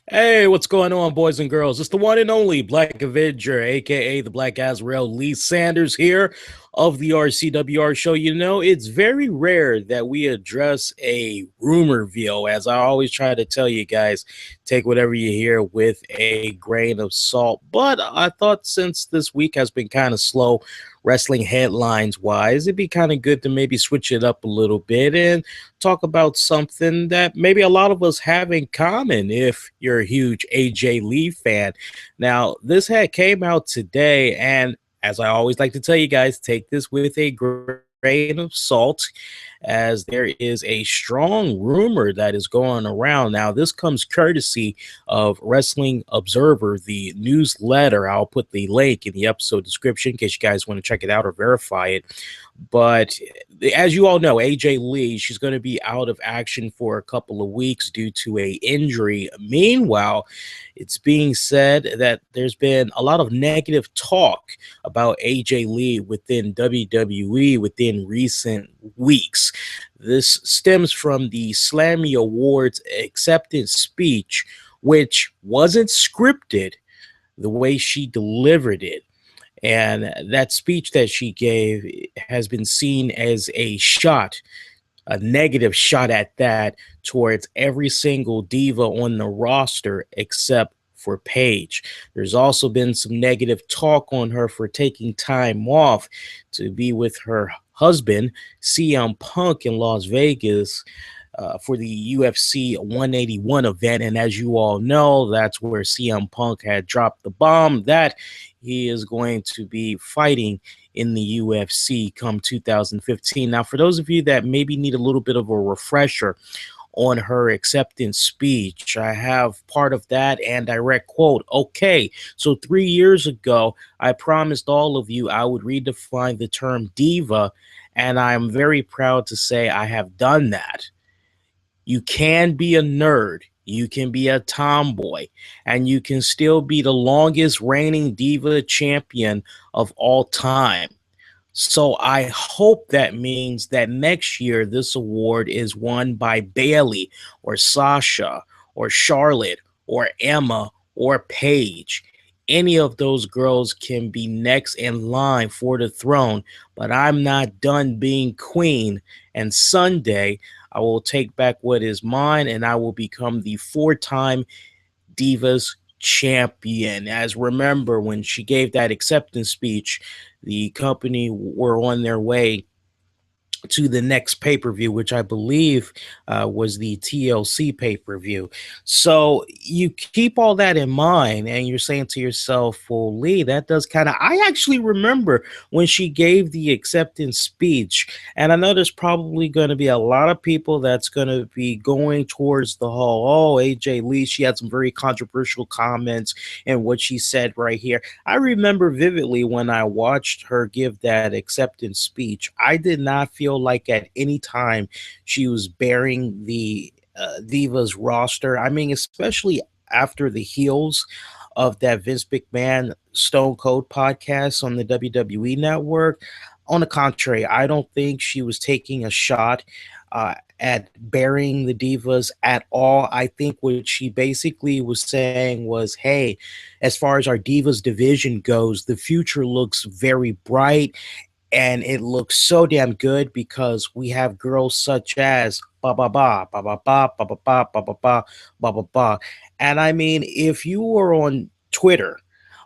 Hey, what's going on, boys and girls? It's the one and only Black Avenger, aka the Black Azrael Lee Sanders here of the RCWR show. You know, it's very rare that we address a rumor veal. As I always try to tell you guys, take whatever you hear with a grain of salt. But I thought since this week has been kind of slow, wrestling headlines wise, it'd be kind of good to maybe switch it up a little bit and talk about something that maybe a lot of us have in common if you're a huge AJ Lee fan. Now, this had came out today, and as I always like to tell you guys, take this with a grain of salt, as there is a strong rumor that is going around. Now, this comes courtesy of Wrestling Observer, the newsletter. I'll put the link in the episode description in case you guys want to check it out or verify it. But as you all know, AJ Lee, she's going to be out of action for a couple of weeks due to a injury. Meanwhile, it's being said that there's been a lot of negative talk about AJ Lee within WWE within recent weeks. This stems from the Slammy Awards acceptance speech, which wasn't scripted the way she delivered it. And that speech that she gave has been seen as a shot, a negative shot at that, towards every single diva on the roster except for Paige. There's also been some negative talk on her for taking time off to be with her husband, CM Punk, in Las Vegas. For the UFC 181 event. And as you all know, that's where CM Punk had dropped the bomb that he is going to be fighting in the UFC come 2015. Now, for those of you that maybe need a little bit of a refresher on her acceptance speech, I have part of that and direct quote. Okay, so 3 years ago, I promised all of you I would redefine the term diva, and I'm very proud to say I have done that. You can be a nerd, you can be a tomboy, and you can still be the longest reigning diva champion of all time. So I hope that means that next year this award is won by Bailey or Sasha or Charlotte or Emma or Paige. Any of those girls can be next in line for the throne, but I'm not done being queen. And Sunday, I will take back what is mine and I will become the four-time Divas champion. As remember, when she gave that acceptance speech, the company were on their way to the next pay-per-view, which I believe was the TLC pay-per-view. So you keep all that in mind and you're saying to yourself, well, Lee, that does kind of, I actually remember when she gave the acceptance speech, and I know there's probably going to be a lot of people that's going to be going towards the whole, oh, AJ Lee, she had some very controversial comments and what she said right here. I remember vividly when I watched her give that acceptance speech, I did not feel like at any time she was bearing the Divas roster. I mean, especially after the heels of that Vince McMahon Stone Cold podcast on the WWE network. On the contrary, I don't think she was taking a shot at burying the divas at all. I think what she basically was saying was, hey, as far as our divas division goes, the future looks very bright and it looks so damn good because we have girls such as ba ba ba ba ba ba ba ba ba ba ba ba ba ba ba. And I mean, if you were on Twitter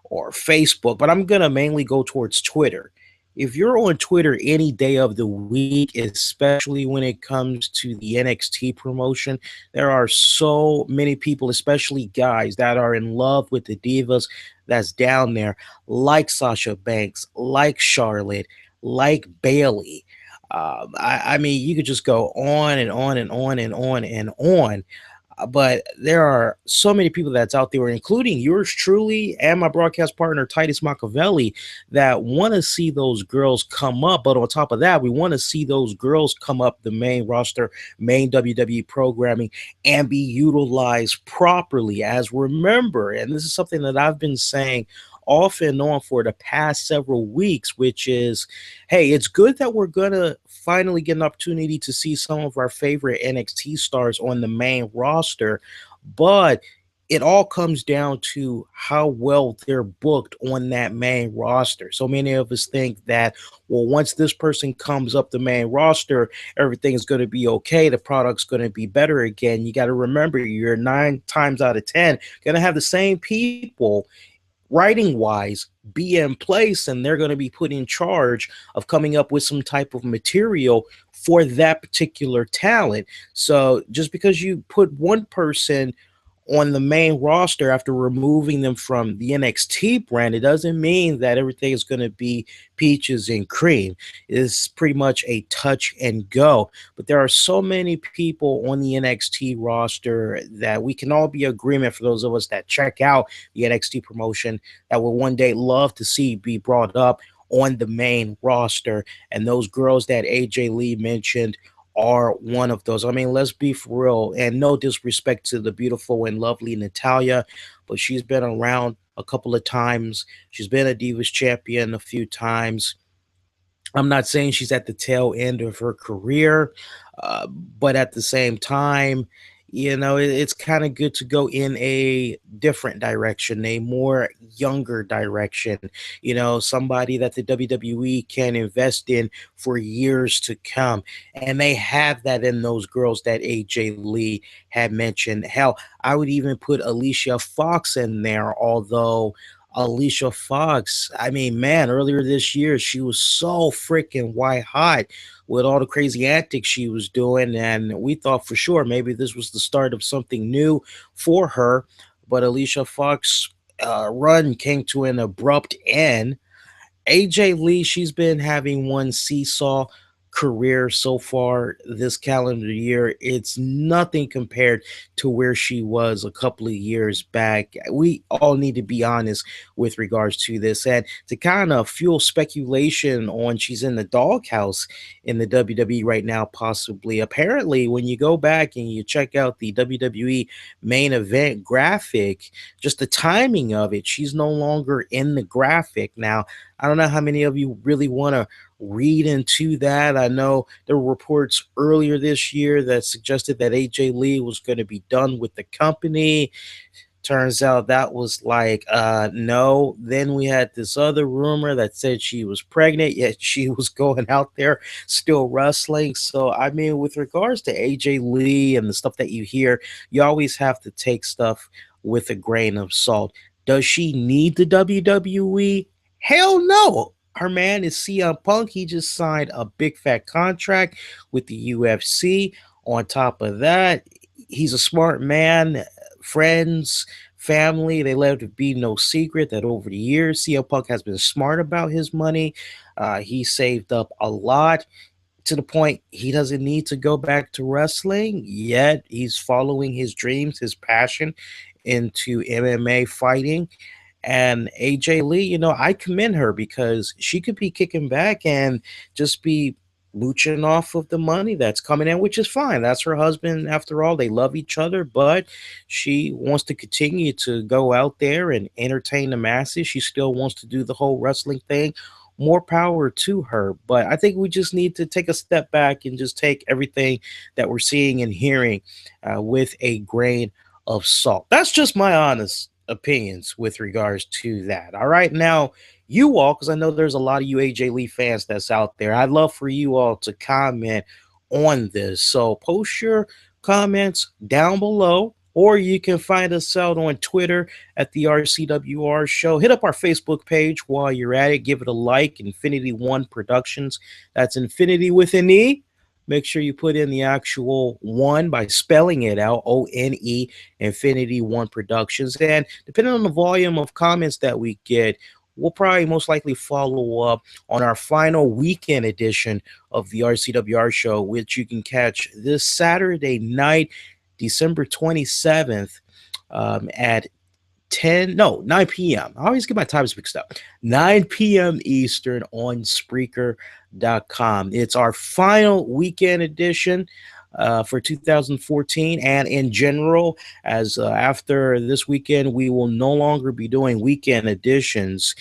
or Facebook, but I'm gonna mainly go towards Twitter. If you're on Twitter any day of the week, especially when it comes to the NXT promotion, there are so many people, especially guys, that are in love with the divas that's down there, like Sasha Banks, like Charlotte, like Bailey. I mean, you could just go on and on and on and on and on. But there are so many people that's out there, including yours truly and my broadcast partner Titus Machiavelli, that want to see those girls come up. But on top of that, we want to see those girls come up the main roster, main WWE programming, and be utilized properly. As remember, and this is something that I've been saying off and on for the past several weeks, which is, hey, it's good that we're going to finally get an opportunity to see some of our favorite NXT stars on the main roster, but it all comes down to how well they're booked on that main roster. So many of us think that, well, once this person comes up the main roster, everything is going to be okay. The product's going to be better again. You got to remember, you're 9 times out of 10 going to have the same people writing wise be in place, and they're going to be put in charge of coming up with some type of material for that particular talent. So just because you put one person on the main roster after removing them from the NXT brand, it doesn't mean that everything is going to be peaches and cream. It's pretty much a touch and go. But there are so many people on the NXT roster that we can all be in agreement, for those of us that check out the NXT promotion, that will one day love to see be brought up on the main roster. And those girls that AJ Lee mentioned are one of those. I mean, let's be for real, and no disrespect to the beautiful and lovely Natalya, but she's been around a couple of times. She's been a Divas champion a few times. I'm not saying she's at the tail end of her career, but at the same time, it's kind of good to go in a different direction, a more younger direction, somebody that the WWE can invest in for years to come. And they have that in those girls that AJ Lee had mentioned. Hell, I would even put Alicia Fox in there, although Alicia Fox, I mean, man, earlier this year, she was so freaking white hot with all the crazy antics she was doing. And we thought for sure maybe this was the start of something new for her. But Alicia Fox' run came to an abrupt end. AJ Lee, she's been having one seesaw career so far this calendar year. It's nothing compared to where she was a couple of years back. We all need to be honest with regards to this, and to kind of fuel speculation on she's in the doghouse in the WWE right now, possibly. Apparently, when you go back and you check out the WWE main event graphic, just the timing of it, she's no longer in the graphic. Now, I don't know how many of you really want to read into that. I know there were reports earlier this year that suggested that AJ Lee was going to be done with the company. Turns out that was like, no. Then we had this other rumor that said she was pregnant, yet she was going out there still wrestling. So, I mean, with regards to AJ Lee and the stuff that you hear, you always have to take stuff with a grain of salt. Does she need the WWE? Hell no. Her man is CM Punk. He just signed a big fat contract with the UFC. On top of that, he's a smart man. Friends, family, they let it be no secret that over the years, CM Punk has been smart about his money. He saved up a lot to the point he doesn't need to go back to wrestling, yet he's following his dreams, his passion into MMA fighting. And AJ Lee, I commend her because she could be kicking back and just be mooching off of the money that's coming in, which is fine. That's her husband. After all, they love each other, but she wants to continue to go out there and entertain the masses. She still wants to do the whole wrestling thing. More power to her. But I think we just need to take a step back and just take everything that we're seeing and hearing with a grain of salt. That's just my honest opinions with regards to that. All right, now you all, because I know there's a lot of you AJ Lee fans that's out there, I'd love for you all to comment on this. So post your comments down below, or you can find us out on Twitter at the RCWR show. Hit up our Facebook page while you're at it. Give it a like. Infinity One Productions. That's Infinity with an E. Make sure you put in the actual one by spelling it out, O-N-E, Infinity One Productions. And depending on the volume of comments that we get, we'll probably most likely follow up on our final weekend edition of the RCWR show, which you can catch this Saturday night, December 27th at 9 p.m. I always get my times mixed up. 9 p.m. Eastern on Spreaker.com. It's our final weekend edition. for 2014 and in general, as after this weekend, we will no longer be doing weekend editions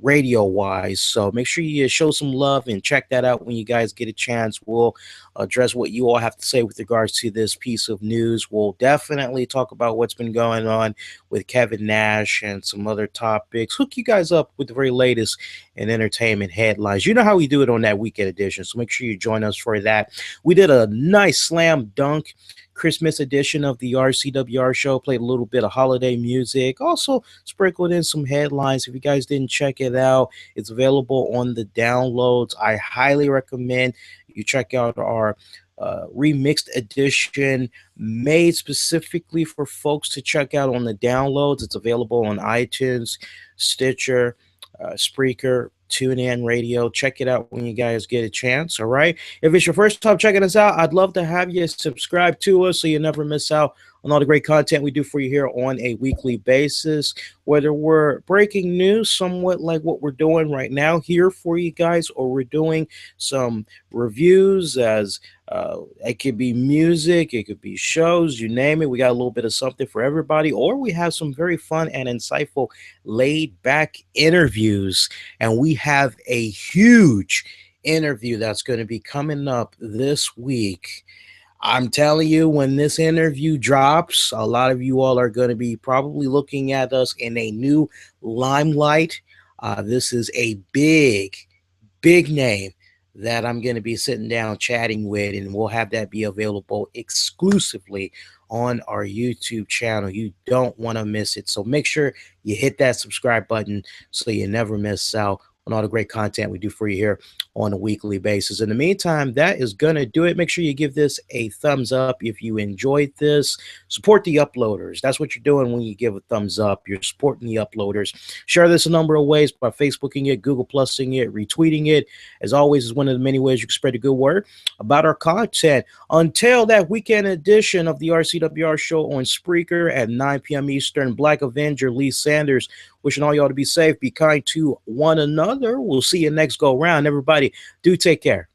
radio wise. So make sure you show some love and check that out when you guys get a chance. We'll address what you all have to say with regards to this piece of news. We'll definitely talk about what's been going on with Kevin Nash and some other topics. Hook you guys up with the very latest in entertainment headlines. You know how we do it on that weekend edition, so make sure you join us for that. We did a nice slam dunk Christmas edition of the RCWR show, played a little bit of holiday music, also sprinkled in some headlines. If you guys didn't check it out, it's available on the downloads. I highly recommend you check out our remixed edition made specifically for folks to check out on the downloads. It's available on iTunes, Stitcher, Spreaker, Tunein Radio. Check it out when you guys get a chance. All right. If it's your first time checking us out, I'd love to have you subscribe to us so you never miss out on all the great content we do for you here on a weekly basis. Whether we're breaking news, somewhat like what we're doing right now here for you guys, or we're doing some reviews, as it could be music, it could be shows, you name it. We got a little bit of something for everybody, or we have some very fun and insightful laid back interviews. And we have a huge interview that's going to be coming up this week. I'm telling you, when this interview drops, a lot of you all are going to be probably looking at us in a new limelight. This is a big name that I'm going to be sitting down chatting with, and we'll have that be available exclusively on our YouTube channel. You don't want to miss it. So make sure you hit that subscribe button so you never miss out on all the great content we do for you here on a weekly basis. In the meantime, that is going to do it. Make sure you give this a thumbs up if you enjoyed this. Support the uploaders. That's what you're doing when you give a thumbs up. You're supporting the uploaders. Share this a number of ways by Facebooking it, Google Plusing it, retweeting it. As always, is one of the many ways you can spread a good word about our content. Until that weekend edition of the RCWR show on Spreaker at 9 p.m. Eastern, Black Avenger Lee Sanders wishing all y'all to be safe, be kind to one another. We'll see you next go round. Everybody, do take care.